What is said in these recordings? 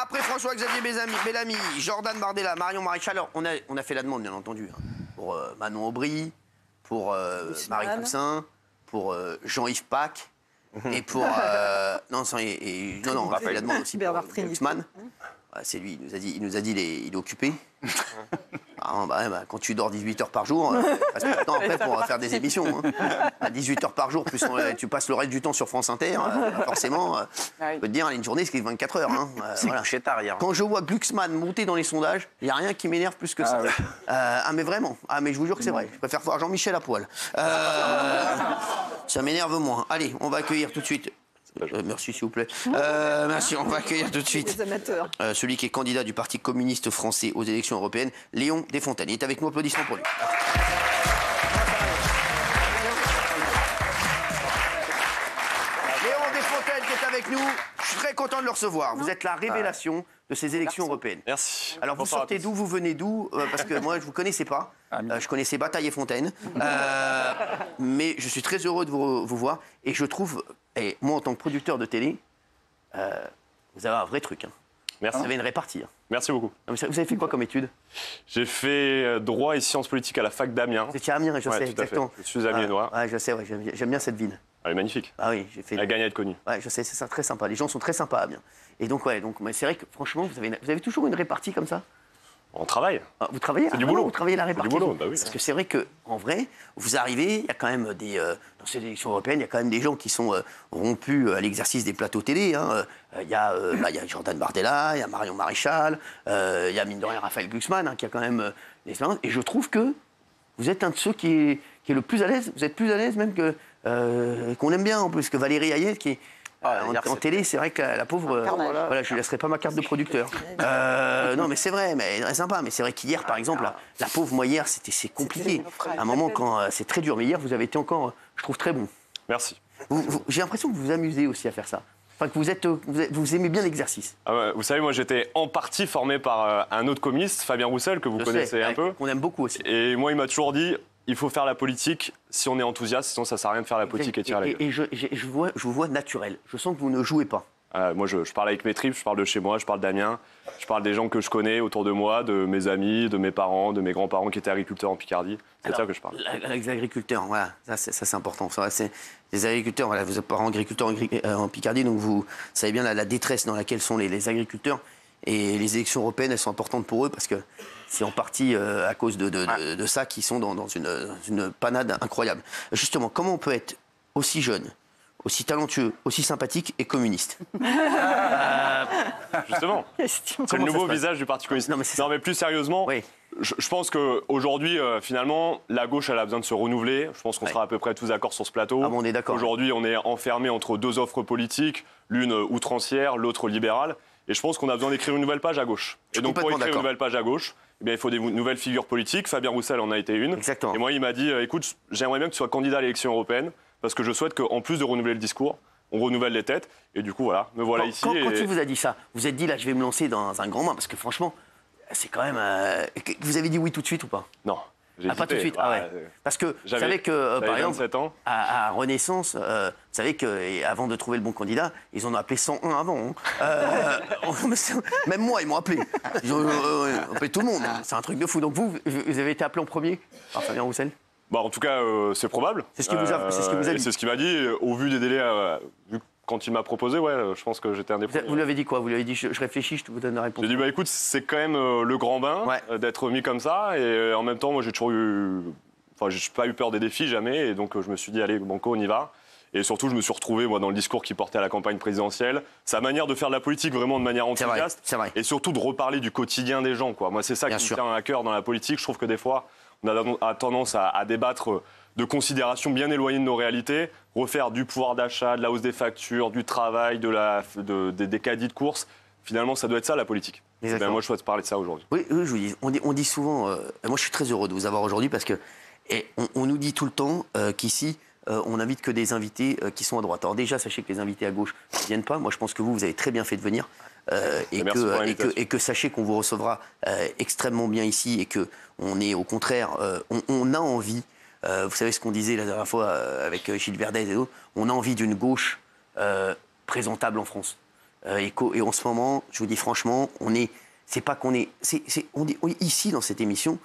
Après François-Xavier Bellamy, Jordan Bardella, Marion Maréchal, alors on a fait la demande, bien entendu, hein, pour Manon Aubry, pour Marie Toussaint, pour Jean-Yves Pack, et pour... non, on a fait la demande aussi pour Glucksmann. C'est lui, il nous a dit il est occupé. Quand tu dors 18 heures par jour, reste pas de temps après pour faire des émissions. Hein. À 18 heures par jour, plus tu passes le reste du temps sur France Inter, forcément, je peux te dire, une journée, c'est 24 heures. Hein. Voilà. Quand je vois Glucksmann monter dans les sondages, il n'y a rien qui m'énerve plus que ça. Mais vraiment, mais je vous jure que c'est vrai. Je préfère voir Jean-Michel à poil. Ça m'énerve moins. Allez, on va accueillir tout de suite. Merci, s'il vous plaît. Merci, on va accueillir tout de suite celui qui est candidat du Parti communiste français aux élections européennes, Léon Desfontaines. Il est avec nous, applaudissements pour lui. Léon Desfontaines qui est avec nous, je suis très content de le recevoir. Vous êtes la révélation de ces élections européennes. Merci. Alors vous sortez d'où, vous venez d'où parce que moi je vous connaissais pas. Je connaissais Bataille et Fontaine. Mais je suis très heureux de vous voir. Et je trouve, et moi en tant que producteur de télé, vous avez un vrai truc. Hein. Merci. Vous avez une répartie. Hein. Merci beaucoup. Vous avez fait quoi comme étude? J'ai fait droit et sciences politiques à la fac d'Amiens. Vous étiez à Amiens, je sais, exactement. Je suis amiénois. Je sais, j'aime bien cette ville. Elle est magnifique. Ah oui, j'ai fait. Elle gagne à être connue. Ouais, je sais, c'est ça, très sympa. Les gens sont très sympas à Amiens. Et donc, mais c'est vrai que franchement, vous avez toujours une répartie comme ça? On travaille. Vous travaillez? C'est du boulot. Vous travaillez la répartie. Du boulot, bah oui. Parce que c'est vrai qu'en vrai, vous arrivez, il y a quand même dans ces élections européennes, il y a quand même des gens qui sont rompus à l'exercice des plateaux télé. Hein. Il y a Jordan Bardella, il y a Marion Maréchal, il y a mine de rien Raphaël Glucksmann, hein, qui a quand même l'expérience. Et je trouve que vous êtes un de ceux qui est le plus à l'aise. Vous êtes plus à l'aise même que qu'on aime bien en plus que Valérie Hayet qui est en télé. C'est vrai que la pauvre, voilà, je lui laisserai pas ma carte de producteur. Non, mais c'est vrai, mais très sympa. Mais c'est vrai qu'hier, par exemple, la pauvre, moi hier, c'est compliqué. À un moment, quand c'est très dur. Mais hier, vous avez été encore, je trouve, très bon. Merci. J'ai l'impression que vous vous amusez aussi à faire ça. Enfin, que vous aimez bien l'exercice. Vous savez, moi, j'étais en partie formé par un autre communiste, Fabien Roussel, que vous connaissez un peu. Qu'on aime beaucoup aussi. Et moi, il m'a toujours dit, il faut faire la politique si on est enthousiaste, sinon ça sert à rien de faire la politique et tirer la gueule. Et je vous vois naturel. Je sens que vous ne jouez pas. Moi, je parle avec mes tripes, je parle de chez moi, je parle d'Amiens, je parle des gens que je connais autour de moi, de mes amis, de mes parents, de mes grands-parents qui étaient agriculteurs en Picardie. C'est de ça que je parle. Les agriculteurs, voilà, ça c'est important. C'est les agriculteurs, voilà, vous êtes parents agriculteurs en Picardie, donc vous savez bien la détresse dans laquelle sont les agriculteurs. Et les élections européennes, elles sont importantes pour eux parce que c'est en partie à cause de ça qu'ils sont dans une panade incroyable. Justement, comment on peut être aussi jeune, aussi talentueux, aussi sympathique et communiste? Justement, c'est le nouveau visage du Parti communiste. Non, mais plus sérieusement, oui. Je pense qu'aujourd'hui, finalement, la gauche, elle a besoin de se renouveler. Je pense qu'on sera à peu près tous d'accord sur ce plateau. On est d'accord. Aujourd'hui, on est enfermé entre deux offres politiques, l'une outrancière, l'autre libérale. Et je pense qu'on a besoin d'écrire une nouvelle page à gauche. Et donc, pour écrire une nouvelle page à gauche, eh bien, il faut des nouvelles figures politiques. Fabien Roussel en a été une. Exactement. Et moi, il m'a dit, écoute, j'aimerais bien que tu sois candidat à l'élection européenne, parce que je souhaite qu'en plus de renouveler le discours, on renouvelle les têtes. Et du coup, voilà, me voilà ici. Quand il vous a dit ça, vous êtes dit, là, je vais me lancer dans un grand bain, parce que franchement, c'est quand même... Vous avez dit oui tout de suite ou pas? Non. Pas tout de suite, Parce que vous savez que, par exemple, à Renaissance, vous savez qu'avant de trouver le bon candidat, ils en ont appelé 101 avant. Même moi, ils m'ont appelé. Ils ont appelé tout le monde. C'est un truc de fou. Donc vous avez été appelé en premier par Fabien Roussel? En tout cas, c'est probable. C'est ce qu'il vous a dit. C'est ce qu'il m'a dit. Au vu des délais, quand il m'a proposé, je pense que j'étais un des premiers. Vous lui avez dit quoi? Vous lui avez dit, je réfléchis, je te vous donne la réponse. J'ai dit, écoute, c'est quand même le grand bain d'être mis comme ça. Et en même temps, moi, j'ai toujours eu... Enfin, j'ai pas eu peur des défis, jamais. Et donc, je me suis dit, allez, banco, on y va. Et surtout, je me suis retrouvé, moi, dans le discours qu'il portait à la campagne présidentielle. Sa manière de faire de la politique, vraiment de manière enthousiaste. C'est vrai. Et surtout, de reparler du quotidien des gens, quoi. Moi, c'est ça qui me tient à cœur dans la politique. Je trouve que des fois, on a tendance à débattre de considérations bien éloignées de nos réalités, refaire du pouvoir d'achat, de la hausse des factures, du travail, des caddies de course. Finalement, ça doit être ça, la politique. Moi, je souhaite parler de ça aujourd'hui. Oui, je vous dis, on dit souvent... moi, je suis très heureux de vous avoir aujourd'hui parce que on nous dit tout le temps qu'ici, on n'invite que des invités qui sont à droite. Alors déjà, sachez que les invités à gauche ne viennent pas. Moi, je pense que vous avez très bien fait de venir. Et que sachez qu'on vous recevra extrêmement bien ici et qu'on est au contraire... on a envie... vous savez ce qu'on disait la dernière fois avec Gilles Verdez et d'autres, on a envie d'une gauche présentable en France. Et en ce moment, je vous dis franchement, c'est pas qu'on est, ici dans cette émission,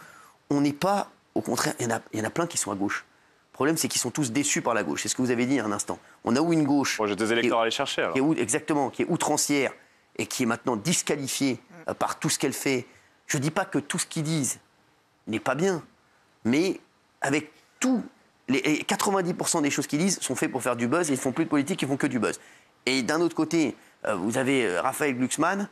on n'est pas, au contraire, il y en a plein qui sont à gauche. Le problème, c'est qu'ils sont tous déçus par la gauche. C'est ce que vous avez dit il y a un instant. On a où une gauche. J'ai des électeurs à aller chercher. Alors. Exactement, qui est outrancière et qui est maintenant disqualifiée par tout ce qu'elle fait. Je ne dis pas que tout ce qu'ils disent n'est pas bien, mais avec tout, les 90% des choses qu'ils disent sont faites pour faire du buzz et ils ne font plus de politique, ils font que du buzz. Et d'un autre côté, vous avez Raphaël Glucksmann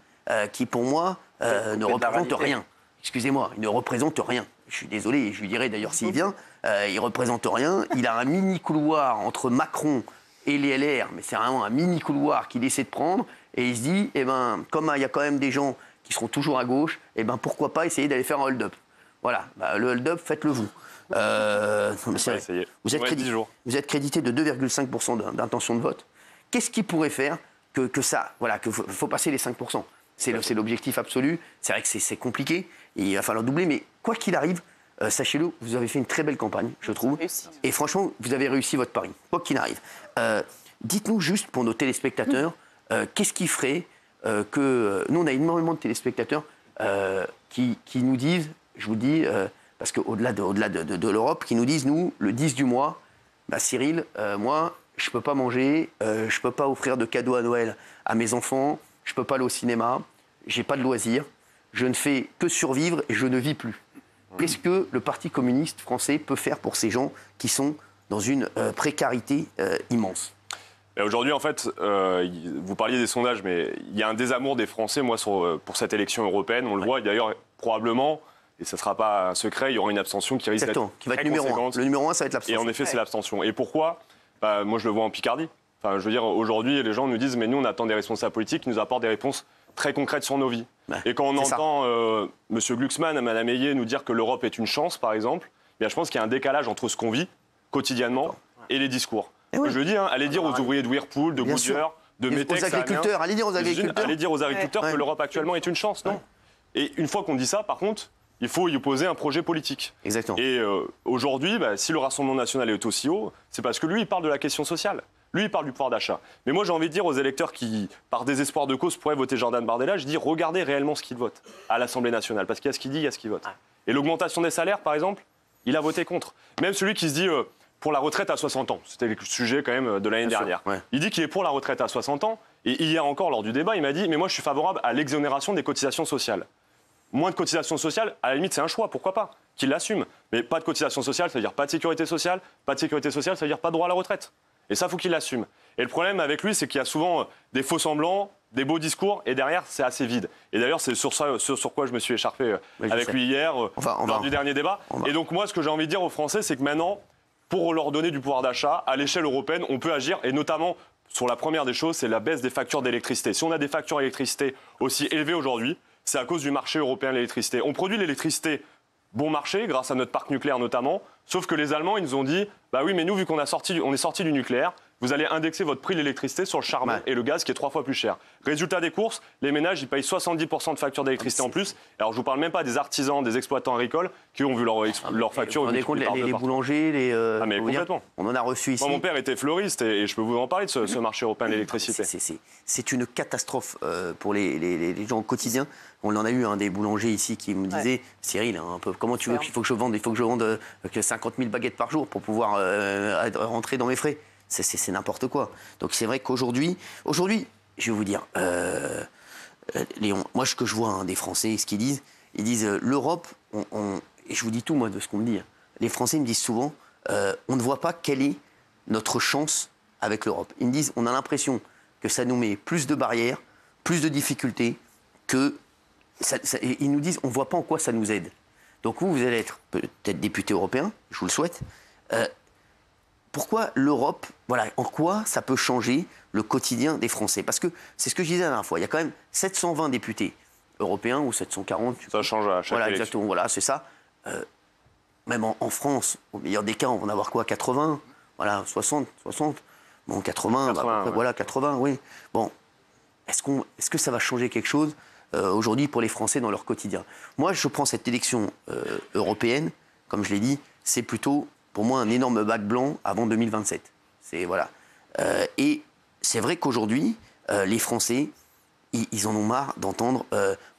qui, pour moi, ne représente rien. Excusez-moi, il ne représente rien. Je suis désolé, je lui dirai d'ailleurs s'il vient, il ne représente rien. Il a un mini-couloir entre Macron et les LR, mais c'est vraiment un mini-couloir qu'il essaie de prendre. Et il se dit, comme il y a quand même des gens qui seront toujours à gauche, pourquoi pas essayer d'aller faire un hold-up. Voilà, le hold-up, faites-le vous. Vous êtes crédité de 2,5% d'intention de vote. Qu'est-ce qui pourrait faire que ça, voilà, qu'il faut passer les 5%. C'est l'objectif absolu. C'est vrai que c'est compliqué. Il va falloir doubler. Mais quoi qu'il arrive, sachez-le, vous avez fait une très belle campagne, je trouve. Et franchement, vous avez réussi votre pari. Quoi qu'il arrive. Dites-nous juste, pour nos téléspectateurs, qu'est-ce qui ferait que... Nous, on a énormément de téléspectateurs qui nous disent, je vous dis, parce qu'au-delà de l'Europe, qui nous disent, nous, le 10 du mois, Cyril, moi, je ne peux pas manger, je ne peux pas offrir de cadeaux à Noël à mes enfants, je ne peux pas aller au cinéma, je n'ai pas de loisirs, je ne fais que survivre et je ne vis plus. Qu'est-ce que le Parti communiste français peut faire pour ces gens qui sont dans une précarité immense ? Aujourd'hui, en fait, vous parliez des sondages, mais il y a un désamour des Français, moi, pour cette élection européenne. On le voit, d'ailleurs, probablement, et ce ne sera pas un secret, il y aura une abstention qui risque d'être qui va être numéro 1. Le numéro 1, ça va être l'abstention. Et en effet, c'est l'abstention. Et pourquoi ? Moi, je le vois en Picardie. Enfin, je veux dire, aujourd'hui, les gens nous disent, mais nous, on attend des responsables politiques qui nous apportent des réponses très concrètes sur nos vies. Et quand on entend M. Glucksmann, Mme Ayé nous dire que l'Europe est une chance, par exemple, bien, je pense qu'il y a un décalage entre ce qu'on vit quotidiennement et les discours. Je le dis, allez dire aux ouvriers de Whirlpool, de Goodyear, de Metex, aux agriculteurs, allez dire aux agriculteurs que l'Europe actuellement est une chance, non ? Et une fois qu'on dit ça, par contre, il faut y opposer un projet politique. Exactement. Et aujourd'hui, si le Rassemblement national est aussi haut, c'est parce que lui, il parle de la question sociale. Lui, il parle du pouvoir d'achat. Mais moi, j'ai envie de dire aux électeurs qui, par désespoir de cause, pourraient voter Jordan Bardella, je dis, regardez réellement ce qu'il vote à l'Assemblée nationale. Parce qu'il y a ce qu'il dit, il y a ce qu'il vote. Et l'augmentation des salaires, par exemple, il a voté contre. Même celui qui se dit pour la retraite à 60 ans. C'était le sujet quand même de l'année dernière. Il dit qu'il est pour la retraite à 60 ans. Et hier encore, lors du débat, il m'a dit, mais moi, je suis favorable à l'exonération des cotisations sociales. Moins de cotisations sociales, à la limite, c'est un choix, pourquoi pas ? Qu'il l'assume. Mais pas de cotisations sociales, ça veut dire pas de sécurité sociale. Pas de sécurité sociale, ça veut dire pas de droit à la retraite. Et ça, il faut qu'il l'assume. Et le problème avec lui, c'est qu'il y a souvent des faux semblants, des beaux discours, et derrière, c'est assez vide. Et d'ailleurs, c'est sur quoi je me suis écharpé avec lui hier, lors du dernier débat. Et donc, moi, ce que j'ai envie de dire aux Français, c'est que maintenant, pour leur donner du pouvoir d'achat, à l'échelle européenne, on peut agir, et notamment, sur la première des choses, c'est la baisse des factures d'électricité. Si on a des factures d'électricité aussi élevées aujourd'hui, c'est à cause du marché européen de l'électricité. On produit l'électricité bon marché, grâce à notre parc nucléaire notamment, sauf que les Allemands, ils nous ont dit, bah oui, mais nous, vu qu'on est sorti du nucléaire, vous allez indexer votre prix de l'électricité sur le charbon et le gaz qui est 3 fois plus cher. Résultat des courses, les ménages, ils payent 70% de factures d'électricité en plus. Alors, je vous parle même pas des artisans, des exploitants agricols qui ont vu leur facture. Vous rendez compte, les boulangers, mais complètement. On en a reçu ici. Moi, mon père était fleuriste et je peux vous en parler de ce marché européen de l'électricité. C'est une catastrophe pour les gens au quotidien. On en a eu des boulangers ici qui me disaient, Cyril, comment tu veux qu'il faut que je vende ? Il faut que je vende 50 000 baguettes par jour pour pouvoir rentrer dans mes frais. C'est n'importe quoi. Donc c'est vrai qu'aujourd'hui, je vais vous dire, Léon, moi ce que je vois des Français, ce qu'ils disent, ils disent l'Europe, et je vous dis tout moi de ce qu'on me dit, les Français me disent souvent, on ne voit pas quelle est notre chance avec l'Europe. Ils me disent, on a l'impression que ça nous met plus de barrières, plus de difficultés, ils nous disent, on ne voit pas en quoi ça nous aide. Donc vous allez être peut-être député européen, je vous le souhaite. Pourquoi l'Europe, en quoi ça peut changer le quotidien des Français ? Parce que c'est ce que je disais la dernière fois, il y a quand même 720 députés européens ou 740. Ça change à chaque élection. Exactement, voilà, c'est ça. Même en France, au meilleur des cas, on va en avoir quoi ? 80 ? 60 ? Bon, 80, 80, oui. Bon, est-ce que ça va changer quelque chose aujourd'hui pour les Français dans leur quotidien ? Moi, je prends cette élection européenne, comme je l'ai dit, c'est plutôt... pour moi, un énorme bac blanc avant 2027. Et c'est vrai qu'aujourd'hui, les Français, ils en ont marre d'entendre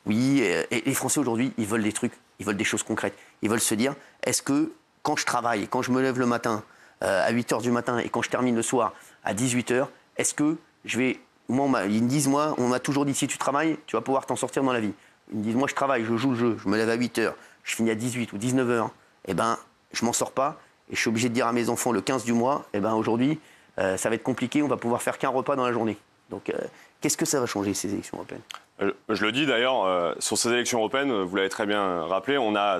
oui. Et les Français aujourd'hui, ils veulent des trucs, ils veulent des choses concrètes. Ils veulent se dire, est-ce que quand je travaille, quand je me lève le matin à 8h du matin et quand je termine le soir à 18h, est-ce que je vais... Moi, ils me disent, moi, on m'a toujours dit, si tu travailles, tu vas pouvoir t'en sortir dans la vie. Ils me disent, moi, je travaille, je joue le jeu, je me lève à 8h, je finis à 18 ou 19h. Eh ben, je m'en sors pas et je suis obligé de dire à mes enfants le 15 du mois, eh ben, aujourd'hui, ça va être compliqué, on va pouvoir faire qu'un repas dans la journée. Donc, qu'est-ce que ça va changer, ces élections européennes ? Je le dis d'ailleurs, sur ces élections européennes, vous l'avez très bien rappelé, on a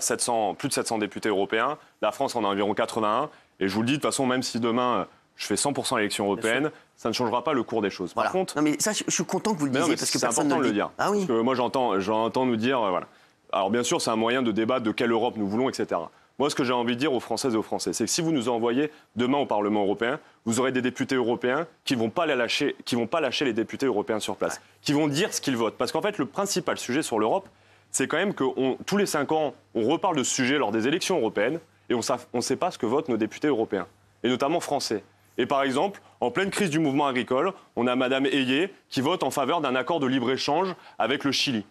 plus de 700 députés européens. La France en a environ 81. Et je vous le dis, de toute façon, même si demain, je fais 100% à l'élection européenne, ça ne changera pas le cours des choses. Voilà. Par contre... Non, mais ça, je suis content que vous le disiez, parce que personne ne le dit. Ah oui. Parce que moi, j'entends nous dire... voilà. Alors, bien sûr, c'est un moyen de débattre de quelle Europe nous voulons, etc. Moi, ce que j'ai envie de dire aux Françaises et aux Français, c'est que si vous nous envoyez demain au Parlement européen, vous aurez des députés européens qui ne vont pas lâcher les députés européens sur place, qui vont dire ce qu'ils votent. Parce qu'en fait, le principal sujet sur l'Europe, c'est quand même que tous les 5 ans, on reparle de ce sujet lors des élections européennes et on ne sait pas ce que votent nos députés européens, et notamment français. Et par exemple, en pleine crise du mouvement agricole, on a Mme Hayé qui vote en faveur d'un accord de libre-échange avec le Chili.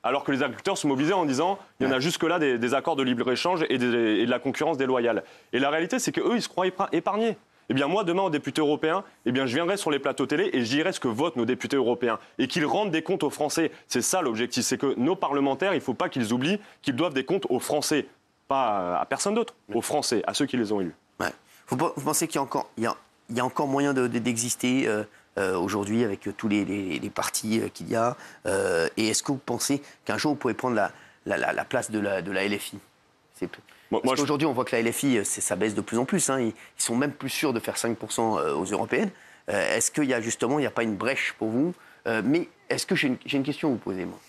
Alors que les agriculteurs se mobilisaient en disant il y en a jusque-là des accords de libre-échange et de la concurrence déloyale. Et la réalité, c'est qu'eux, ils se croient épargnés. Eh bien, moi, demain, en député européen, eh bien, je viendrai sur les plateaux télé et je dirai ce que votent nos députés européens et qu'ils rendent des comptes aux Français. C'est ça l'objectif, c'est que nos parlementaires, il ne faut pas qu'ils oublient qu'ils doivent des comptes aux Français, pas à personne d'autre, aux Français, à ceux qui les ont élus. Ouais. Vous pensez qu'il y a encore moyen d'exister aujourd'hui avec tous les partis qu'il y a et est-ce que vous pensez qu'un jour vous pouvez prendre la place de la LFI ? Parce qu'aujourd'hui on voit que la LFI ça baisse de plus en plus, hein. Ils sont même plus sûrs de faire 5% aux européennes. Est-ce qu'il y a justement, il n'y a pas une brèche pour vous mais est-ce que j'ai une question à vous poser, moi.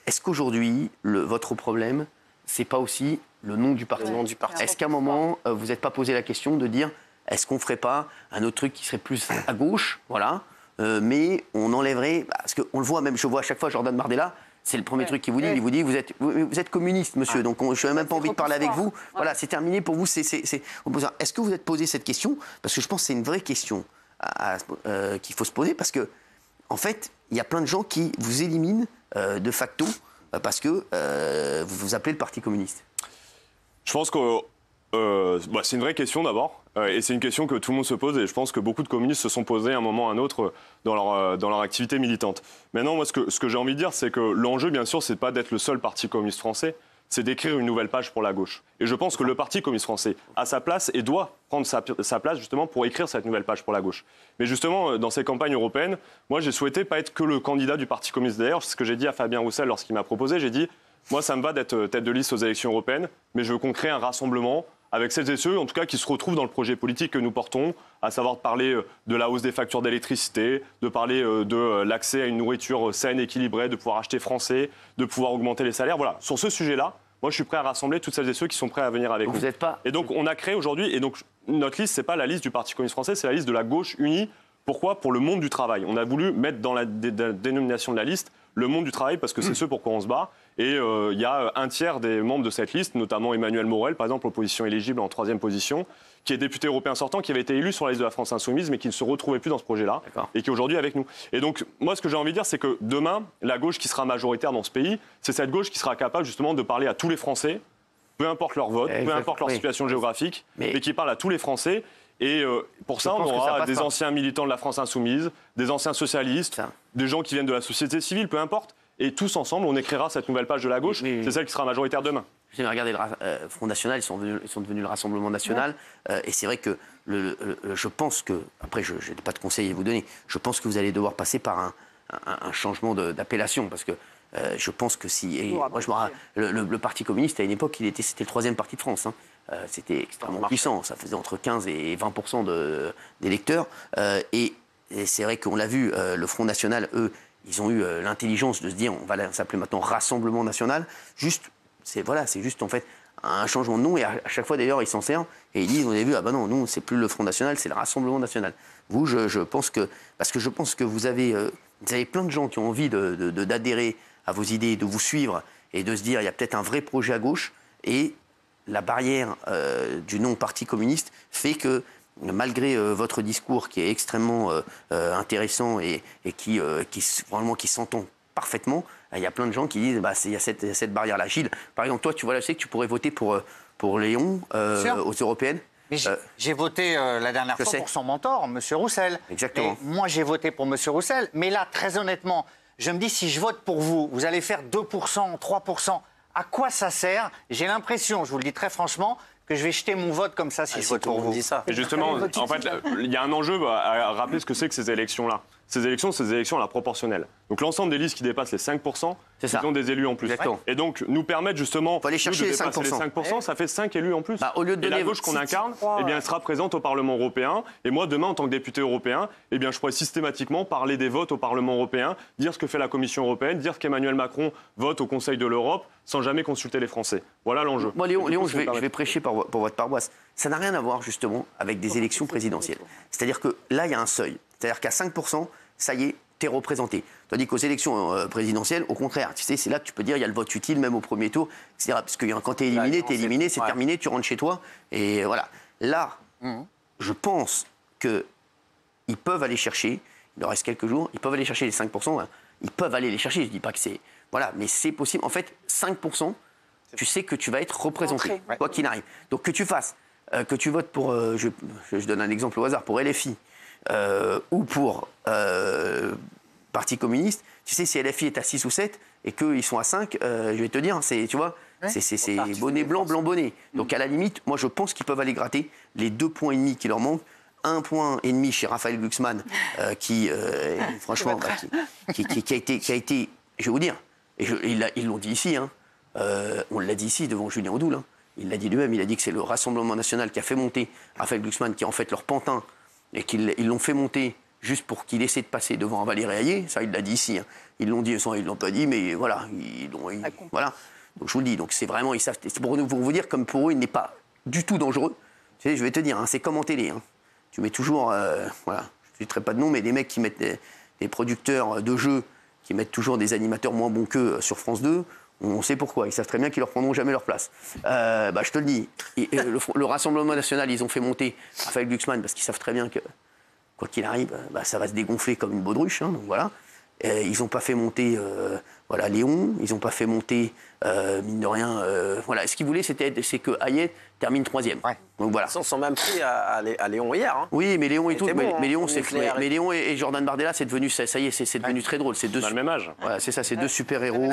Est-ce qu'aujourd'hui votre problème c'est pas aussi le nom du parti ? Est-ce qu'à un moment vous n'êtes pas posé la question de dire est-ce qu'on ne ferait pas un autre truc qui serait plus à gauche, voilà, mais on enlèverait... Parce qu'on le voit même, je vois à chaque fois Jordan Bardella, c'est le premier truc qu'il vous dit, il vous dit vous êtes communiste, monsieur, donc je n'ai même pas envie de parler avec vous. Voilà, c'est terminé pour vous. Est-ce que vous êtes posé cette question ? Parce que je pense que c'est une vraie question qu'il faut se poser, parce que, en fait, il y a plein de gens qui vous éliminent de facto parce que vous vous appelez le Parti communiste. Je pense que c'est une vraie question d'abord, et c'est une question que tout le monde se pose, et je pense que beaucoup de communistes se sont posés à un moment ou à un autre dans leur activité militante. Maintenant, moi, ce que j'ai envie de dire, c'est que l'enjeu, bien sûr, c'est pas d'être le seul parti communiste français, c'est d'écrire une nouvelle page pour la gauche. Et je pense que le Parti communiste français a sa place et doit prendre sa place justement pour écrire cette nouvelle page pour la gauche. Mais justement, dans ces campagnes européennes, moi, j'ai souhaité pas être que le candidat du Parti communiste. D'ailleurs, c'est ce que j'ai dit à Fabien Roussel lorsqu'il m'a proposé, j'ai dit, moi, ça me va d'être tête de liste aux élections européennes, mais je veux qu'on crée un rassemblement avec celles et ceux, en tout cas, qui se retrouvent dans le projet politique que nous portons, à savoir de parler de la hausse des factures d'électricité, de parler de l'accès à une nourriture saine, équilibrée, de pouvoir acheter français, de pouvoir augmenter les salaires. Voilà, sur ce sujet-là, moi, je suis prêt à rassembler toutes celles et ceux qui sont prêts à venir avec nous. Vous n'êtes pas... Et donc, on a créé aujourd'hui, et donc, notre liste, ce n'est pas la liste du Parti communiste français, c'est la liste de la gauche unie. Pourquoi ? Pour le monde du travail. On a voulu mettre dans la dénomination de la liste le monde du travail, parce que c'est ce pour quoi on se bat. Et il y a un tiers des membres de cette liste, notamment Emmanuel Morel, par exemple, opposition éligible en 3e position, qui est député européen sortant, qui avait été élu sur la liste de la France Insoumise, mais qui ne se retrouvait plus dans ce projet-là, et qui est aujourd'hui avec nous. Et donc, moi, ce que j'ai envie de dire, c'est que demain, la gauche qui sera majoritaire dans ce pays, c'est cette gauche qui sera capable justement de parler à tous les Français, peu importe leur vote, peu importe leur situation géographique, mais qui parle à tous les Français. Et pour ça, on aura des anciens militants de la France Insoumise, des anciens socialistes, des gens qui viennent de la société civile, peu importe. Et tous ensemble, on écrira cette nouvelle page de la gauche. C'est celle qui sera majoritaire demain. J'ai regardé le Front National, ils sont devenus le Rassemblement National. Et c'est vrai que je pense que, après je n'ai pas de conseils à vous donner, je pense que vous allez devoir passer par un changement d'appellation. Parce que je pense que si... moi, le Parti communiste, à une époque, c'était le 3e parti de France. Hein. C'était extrêmement puissant. Ça faisait entre 15 et 20% d'électeurs. Et c'est vrai qu'on l'a vu, le Front National, eux, ils ont eu l'intelligence de se dire on va s'appeler maintenant Rassemblement National. C'est juste en fait un changement de nom. Et à chaque fois d'ailleurs ils s'en servent et ils disent vous avez vu, ah ben non, nous c'est plus le Front National, c'est le Rassemblement National. Vous, je pense que, parce que je pense que vous avez plein de gens qui ont envie d'adhérer à vos idées, de vous suivre et de se dire il y a peut-être un vrai projet à gauche, et la barrière du nom Parti communiste fait que malgré votre discours qui est extrêmement intéressant et qui s'entend parfaitement, il y a plein de gens qui disent il y a cette barrière-là. Gilles, par exemple, toi, tu vois, je sais que tu pourrais voter pour Léon aux européennes. Mais j'ai voté la dernière fois pour son mentor, M. Roussel. Exactement. Et moi, j'ai voté pour M. Roussel. Mais là, très honnêtement, je me dis, si je vote pour vous, vous allez faire 2%, 3%. À quoi ça sert? J'ai l'impression, je vous le dis très franchement, que je vais jeter mon vote comme ça si je vote pour vous. Et justement, en fait, il y a un enjeu à rappeler ce que c'est que ces élections-là. Ces élections, c'est des élections à la proportionnelle. Donc l'ensemble des listes qui dépassent les 5%, ils ont des élus en plus. Exactement. Et donc nous permettre justement aller chercher de dépasser les 5%, ça fait 5 élus en plus. Au lieu de et la gauche qu'on incarne, eh bien, elle sera présente au Parlement européen. Et moi, demain, en tant que député européen, eh bien, je pourrais systématiquement parler des votes au Parlement européen, dire ce que fait la Commission européenne, dire qu'Emmanuel Macron vote au Conseil de l'Europe sans jamais consulter les Français. Voilà l'enjeu. Moi, Léon, je vais prêcher pour votre paroisse. Ça n'a rien à voir justement avec des élections présidentielles. C'est-à-dire que là, il y a un seuil. C'est-à-dire qu'à 5%, ça y est, t'es représenté. Tandis qu'aux élections présidentielles, au contraire, tu sais, c'est là que tu peux dire il y a le vote utile, même au premier tour, etc. Parce que quand t'es éliminé, c'est terminé, tu rentres chez toi. Et voilà. Là, je pense qu'ils peuvent aller chercher, il leur reste quelques jours, ils peuvent aller chercher les 5%. Hein. Ils peuvent aller les chercher, je ne dis pas que c'est... Voilà, mais c'est possible. En fait, 5%, tu sais que tu vas être représenté, quoi qu'il arrive. Donc que tu fasses, que tu votes pour, je donne un exemple au hasard, pour LFI, ou pour Parti communiste, tu sais, si LFI est à 6 ou 7 et qu'ils sont à 5, je vais te dire, tu vois, c'est bonnet blanc, blanc bonnet. Donc à la limite, moi je pense qu'ils peuvent aller gratter les 2,5 points qui leur manquent. 1,5 point chez Raphaël Glucksmann, qui, franchement, qui a été, je vais vous dire, et ils l'ont dit ici, hein, on l'a dit ici devant Julien Audoul, hein, il l'a dit lui-même, il a dit que c'est le Rassemblement national qui a fait monter Raphaël Glucksmann, qui est en fait leur pantin, et qu'ils l'ont fait monter juste pour qu'il essaie de passer devant Valérie Ayé. Ça, il l'a dit ici. Hein. Ils l'ont dit, ils l'ont pas dit, mais voilà. Voilà. Donc je vous le dis. Donc c'est vraiment, ils savent. C'est pour vous dire, comme pour eux, il n'est pas du tout dangereux. Tu sais, je vais te dire, hein, c'est comme en télé. Hein. Tu mets toujours, voilà, je ne citerai pas de nom, mais des mecs qui mettent des producteurs de jeux, qui mettent toujours des animateurs moins bons qu'eux sur France 2. On sait pourquoi. Ils savent très bien qu'ils leur prendront jamais leur place. Je te le dis. Le Rassemblement national, ils ont fait monter Raphaël Glucksmann parce qu'ils savent très bien que, quoi qu'il arrive, ça va se dégonfler comme une baudruche. Hein, donc voilà. Ils n'ont pas fait monter Léon. Ils n'ont pas fait monter, mine de rien... voilà. Ce qu'ils voulaient, c'est que Hayet termine 3e. Ouais. Donc voilà. Ils s'en sont même pris à Léon hier. Hein. Oui, mais Léon et tout. Bon, mais Léon et Jordan Bardella, c'est devenu, ça y est, c'est devenu très drôle. C'est deux. On a le même âge. Voilà, c'est ça, c'est deux super-héros.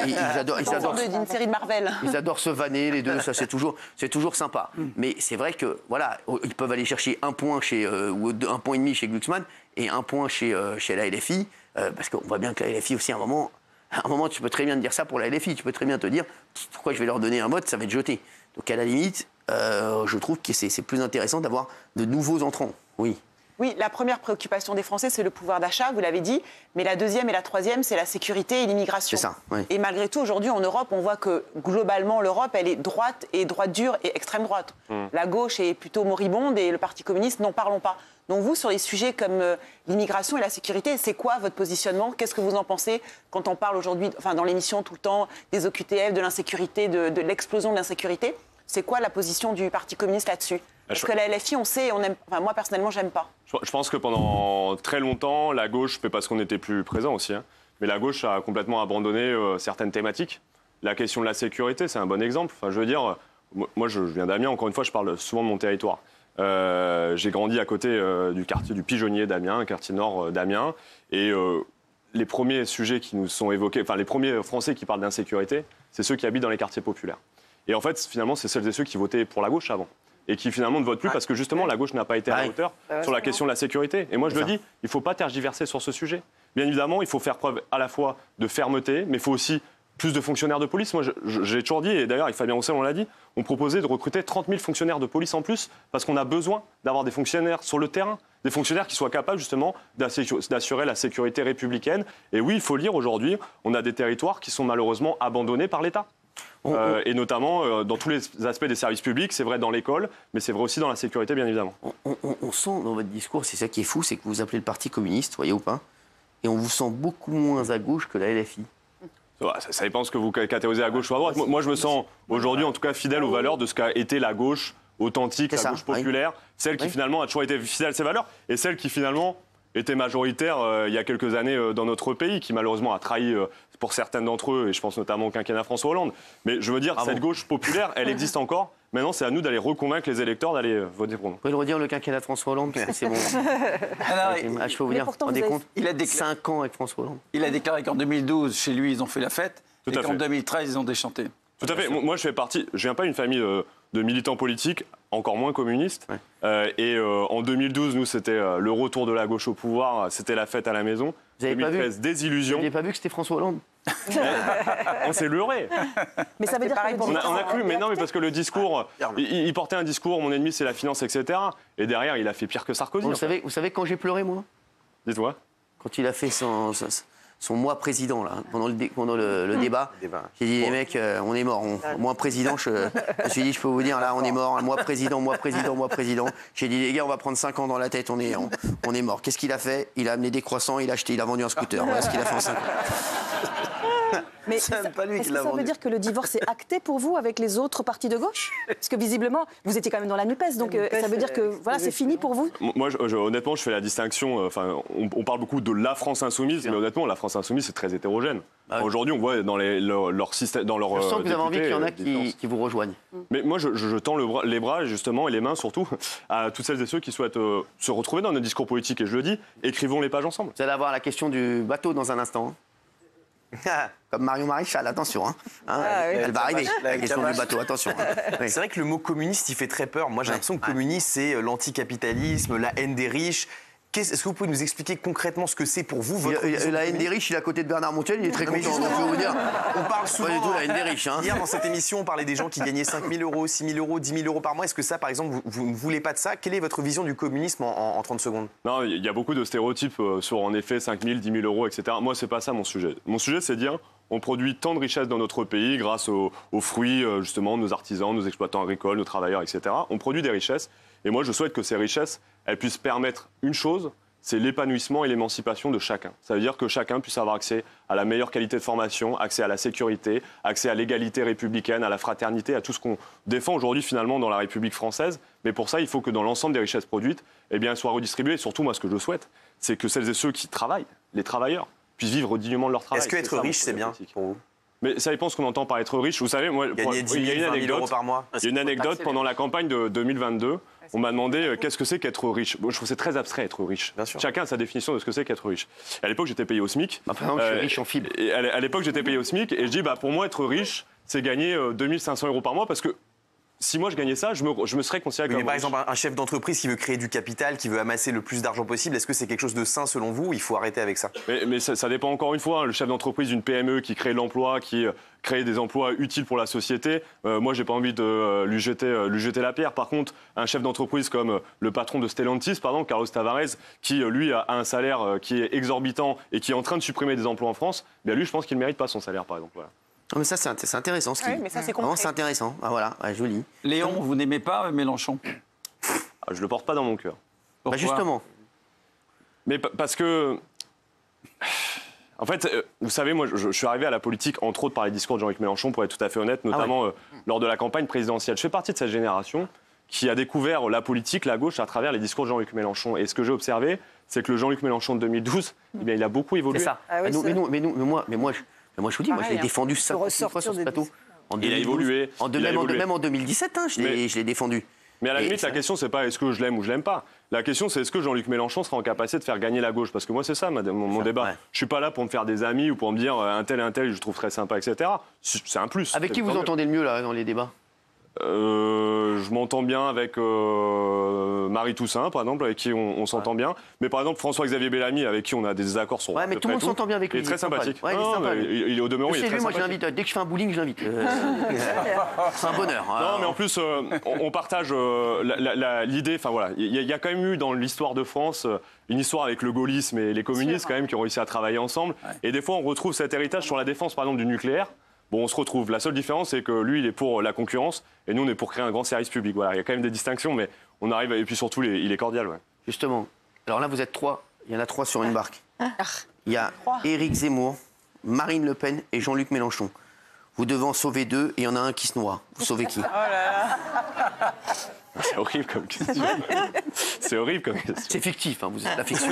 Ils adorent d'une série de Marvel. Ils adorent se vanner, les deux. Ça, c'est toujours sympa. Mais c'est vrai que, voilà, ils peuvent aller chercher 1 point ou 1,5 point chez Glucksmann et 1 point chez la LFI. Parce qu'on voit bien que la LFI aussi, à un moment, tu peux très bien te dire ça pour la LFI. Tu peux très bien te dire pourquoi je vais leur donner un vote, ça va être jeté. Donc à la limite, je trouve que c'est plus intéressant d'avoir de nouveaux entrants. Oui. Oui, la première préoccupation des Français, c'est le pouvoir d'achat, vous l'avez dit. Mais la deuxième et la troisième, c'est la sécurité et l'immigration. C'est ça, oui. Et malgré tout, aujourd'hui, en Europe, on voit que globalement, l'Europe, elle est droite dure et extrême droite. La gauche est plutôt moribonde et le Parti communiste, n'en parlons pas. Donc vous, sur les sujets comme l'immigration et la sécurité, c'est quoi votre positionnement? Qu'est-ce que vous en pensez quand on parle aujourd'hui, dans l'émission tout le temps, des OQTF, de l'insécurité, de l'explosion de l'insécurité? C'est quoi la position du Parti communiste là-dessus? Parce que la LFI, on sait, on aime. Enfin, moi personnellement, j'aime pas. Je pense que pendant très longtemps, la gauche, mais parce qu'on n'était plus présent aussi, hein, mais la gauche a complètement abandonné certaines thématiques. La question de la sécurité, c'est un bon exemple. Enfin, je veux dire, moi, je viens d'Amiens. Encore une fois, je parle souvent de mon territoire. J'ai grandi à côté du quartier du Pigeonnier d'Amiens, un quartier nord d'Amiens, et les premiers sujets qui nous sont évoqués, enfin les premiers Français qui parlent d'insécurité, c'est ceux qui habitent dans les quartiers populaires. Et en fait, finalement, c'est celles et ceux qui votaient pour la gauche avant. Et qui finalement ne votent plus parce que justement la gauche n'a pas été à la hauteur sur la question de la sécurité. Et moi je le dis, il ne faut pas tergiverser sur ce sujet. Bien évidemment, il faut faire preuve à la fois de fermeté, mais il faut aussi plus de fonctionnaires de police. Moi j'ai toujours dit, et d'ailleurs Fabien Roussel on l'a dit, on proposait de recruter 30 000 fonctionnaires de police en plus parce qu'on a besoin d'avoir des fonctionnaires sur le terrain, des fonctionnaires qui soient capables justement d'assurer la sécurité républicaine. Et oui, il faut le dire, aujourd'hui, on a des territoires qui sont malheureusement abandonnés par l'État. Et notamment dans tous les aspects des services publics, c'est vrai dans l'école, mais c'est vrai aussi dans la sécurité, bien évidemment. On sent dans votre discours, c'est ça qui est fou, c'est que vous appelez le Parti communiste, voyez ou pas, et on vous sent beaucoup moins à gauche que la LFI. Ça dépend ce que vous catégorisez à gauche ou à droite. Moi, je me sens aujourd'hui, en tout cas, fidèle aux valeurs de ce qu'a été la gauche authentique, la gauche populaire, celle qui finalement a toujours été fidèle à ses valeurs, et celle qui finalement était majoritaire il y a quelques années dans notre pays, qui malheureusement a trahi pour certaines d'entre eux, et je pense notamment au quinquennat François Hollande. Mais je veux dire, cette gauche populaire, elle existe encore. Maintenant, c'est à nous d'aller reconvaincre les électeurs d'aller voter pour nous. Vous pouvez le redire, le quinquennat de François Hollande, parce que c'est bon. Je peux vous dire, on décompte, il a 5 ans avec François Hollande. Il a déclaré qu'en 2012, chez lui, ils ont fait la fête, et qu'en 2013, ils ont déchanté. Tout à fait. Moi, je viens pas d'une famille de militants politiques, encore moins communistes. En 2012, nous, c'était le retour de la gauche au pouvoir, c'était la fête à la maison. Vous n'avez pas vu désillusion. Vous n'avez pas vu que c'était François Hollande? On s'est leurré. Mais ça veut dire on a cru, mais non, mais parce que le discours, il portait un discours, mon ennemi c'est la finance, etc. Et derrière, il a fait pire que Sarkozy. Vous savez quand j'ai pleuré, moi? Dites-moi. Quand il a fait son mois président, là, pendant le débat. J'ai dit, les mecs, on est mort. Moi, président, je me suis dit, je peux vous dire, là, on est mort. Moi, président. J'ai dit, les gars, on va prendre 5 ans dans la tête, on est mort. Qu'est-ce qu'il a fait? Il a amené des croissants, il a vendu un scooter. Voilà ce qu'il a fait en 5 ans. Mais est-ce que ça veut dire que le divorce est acté pour vous avec les autres partis de gauche? Parce que visiblement, vous étiez quand même dans la NUPES, donc ça veut dire que voilà, c'est fini pour vous? Moi, honnêtement, je fais la distinction. On parle beaucoup de la France insoumise, mais honnêtement, la France insoumise, c'est très hétérogène. Aujourd'hui, on voit dans leur système, dans leur. Je sens que vous avez envie qu'il y en a qui vous rejoignent. Mais moi, je tends les bras, justement, et les mains surtout, à toutes celles et ceux qui souhaitent se retrouver dans notre discours politique. Et je le dis, écrivons les pages ensemble. Vous allez avoir la question du bateau dans un instant. Comme Marion Maréchal, attention. Elle va arriver, la question du bateau, attention. C'est vrai que le mot communiste, il fait très peur. Moi, j'ai l'impression que communiste, c'est l'anticapitalisme, la haine des riches. Est-ce que vous pouvez nous expliquer concrètement ce que c'est pour vous votre la haine des riches, il est à côté de Bernard Montiel, il est très content. Donc, je vais vous dire, on parle souvent. Pas du tout la haine des riches. Hier, dans cette émission, on parlait des gens qui gagnaient 5 000 euros, 6 000 euros, 10 000 euros par mois. Est-ce que ça, par exemple, vous ne voulez pas de ça? Quelle est votre vision du communisme en 30 secondes? Non, il y a beaucoup de stéréotypes sur, en effet, 5 000, 10 000 euros, etc. Moi, c'est pas ça mon sujet. Mon sujet, c'est de dire, on produit tant de richesses dans notre pays grâce aux fruits, justement, de nos artisans, nos exploitants agricoles, nos travailleurs, etc. On produit des richesses. Et moi, je souhaite que ces richesses, elles puissent permettre une chose, c'est l'épanouissement et l'émancipation de chacun. Ça veut dire que chacun puisse avoir accès à la meilleure qualité de formation, accès à la sécurité, accès à l'égalité républicaine, à la fraternité, à tout ce qu'on défend aujourd'hui finalement dans la République française. Mais pour ça, il faut que dans l'ensemble des richesses produites, eh bien, elles soient redistribuées. Et surtout, moi, ce que je souhaite, c'est que celles et ceux qui travaillent, les travailleurs, puissent vivre dignement de leur travail. Est-ce qu'être riche, c'est bien pour vous? Mais ça dépend ce qu'on entend par être riche. Vous savez, moi, gagner 10 000, 20 000 euros par mois. Il y a une anecdote pendant la campagne de 2022. On m'a demandé qu'est-ce que c'est qu'être riche. Bon, je trouve que c'est très abstrait être riche. Chacun a sa définition de ce que c'est qu'être riche. À l'époque, j'étais payé au SMIC. Par exemple, je suis riche en fibre. À l'époque, j'étais payé au SMIC et je dis, pour moi, être riche, c'est gagner 2 500 euros par mois parce que si moi je gagnais ça, je me serais considéré comme riche. Par exemple, un chef d'entreprise qui veut créer du capital, qui veut amasser le plus d'argent possible, est-ce que c'est quelque chose de sain selon vous? Il faut arrêter avec ça. Mais ça dépend encore une fois. Le chef d'entreprise d'une PME qui crée l'emploi, qui crée des emplois utiles pour la société, moi j'ai pas envie de lui jeter la pierre. Par contre, un chef d'entreprise comme le patron de Stellantis, par exemple, Carlos Tavares, qui lui a un salaire qui est exorbitant et qui est en train de supprimer des emplois en France, bien lui je pense qu'il ne mérite pas son salaire, par exemple. Voilà. Non, mais ça, c'est intéressant ce qu'il dit. mais ça, c'est Vraiment, c'est intéressant. Ah, voilà, joli. Léon, vous n'aimez pas Mélenchon? Je le porte pas dans mon cœur. Bah justement. Mais parce que... En fait, vous savez, moi, je suis arrivé à la politique, entre autres, par les discours de Jean-Luc Mélenchon, pour être tout à fait honnête, notamment lors de la campagne présidentielle. Je fais partie de cette génération qui a découvert la politique, la gauche, à travers les discours de Jean-Luc Mélenchon. Et ce que j'ai observé, c'est que le Jean-Luc Mélenchon de 2012, eh bien, il a beaucoup évolué. C'est ça. Mais moi, je vous dis, moi, je l'ai défendu 50 fois sur ce plateau. Il a évolué. Même en 2017, je l'ai défendu. Mais à la limite, la question, c'est pas est-ce que je l'aime ou je l'aime pas. La question, c'est est-ce que Jean-Luc Mélenchon sera en capacité de faire gagner la gauche? Parce que moi, c'est ça mon débat. Ouais. Je suis pas là pour me faire des amis ou pour me dire un tel, je trouve très sympa, etc. C'est un plus. Avec qui vous entendez le mieux là dans les débats? Je m'entends bien avec Marie Toussaint, par exemple, avec qui on s'entend bien. Mais par exemple, François-Xavier Bellamy, avec qui on a des désaccords sur. Ouais, mais tout le monde s'entend bien avec lui. Il est très sympathique. Ouais, il est au demeurant, il est très moi, sympathique. je l'invite. Dès que je fais un bowling, je l'invite. C'est un bonheur. Non, mais en plus, on partage l'idée. Enfin voilà, il y a quand même eu dans l'histoire de France une histoire avec le gaullisme et les communistes, quand même, qui ont réussi à travailler ensemble. Ouais. Et des fois, on retrouve cet héritage sur la défense, par exemple, du nucléaire. Bon, on se retrouve. La seule différence, c'est que lui, il est pour la concurrence et nous, on est pour créer un grand service public. Voilà, il y a quand même des distinctions, mais on arrive. Et puis surtout, il est cordial. Ouais. Justement. Alors là, vous êtes 3. Il y en a 3 sur une barque. Il y a Éric Zemmour, Marine Le Pen et Jean-Luc Mélenchon. Vous devez en sauver 2 et il y en a un qui se noie. Vous sauvez qui? C'est horrible comme question. C'est horrible comme question. C'est fictif, hein, vous êtes la fiction.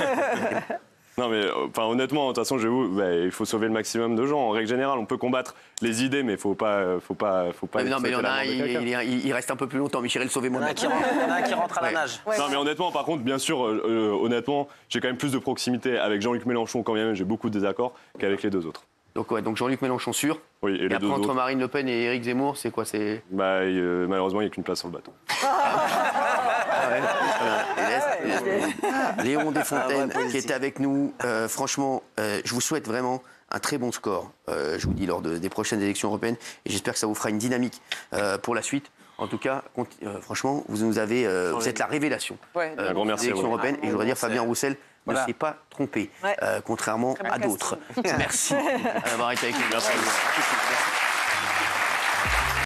Non mais honnêtement, de toute façon, il faut sauver le maximum de gens. En règle générale, on peut combattre les idées, mais il faut pas. Non mais il reste un peu plus longtemps. Michel sauver mon. Il y en a un qui rentre à la nage. Non mais honnêtement, par contre, bien sûr, honnêtement, j'ai quand même plus de proximité avec Jean-Luc Mélenchon quand même. J'ai beaucoup de désaccords qu'avec les deux autres. Donc Jean-Luc Mélenchon sûr. Oui, et les après, deux entre autres. Marine Le Pen et Éric Zemmour, c'est quoi? Malheureusement, il n'y a qu'une place sur le bateau. Léon Desfontaines qui était avec nous. Franchement, je vous souhaite vraiment un très bon score, je vous dis, lors des prochaines élections européennes. Et j'espère que ça vous fera une dynamique pour la suite. En tout cas, franchement, vous êtes la révélation Un grand merci des élections européennes. Et je voudrais dire, Fabien Roussel ne s'est pas trompé, contrairement à d'autres. Merci d'avoir été avec nous. Merci.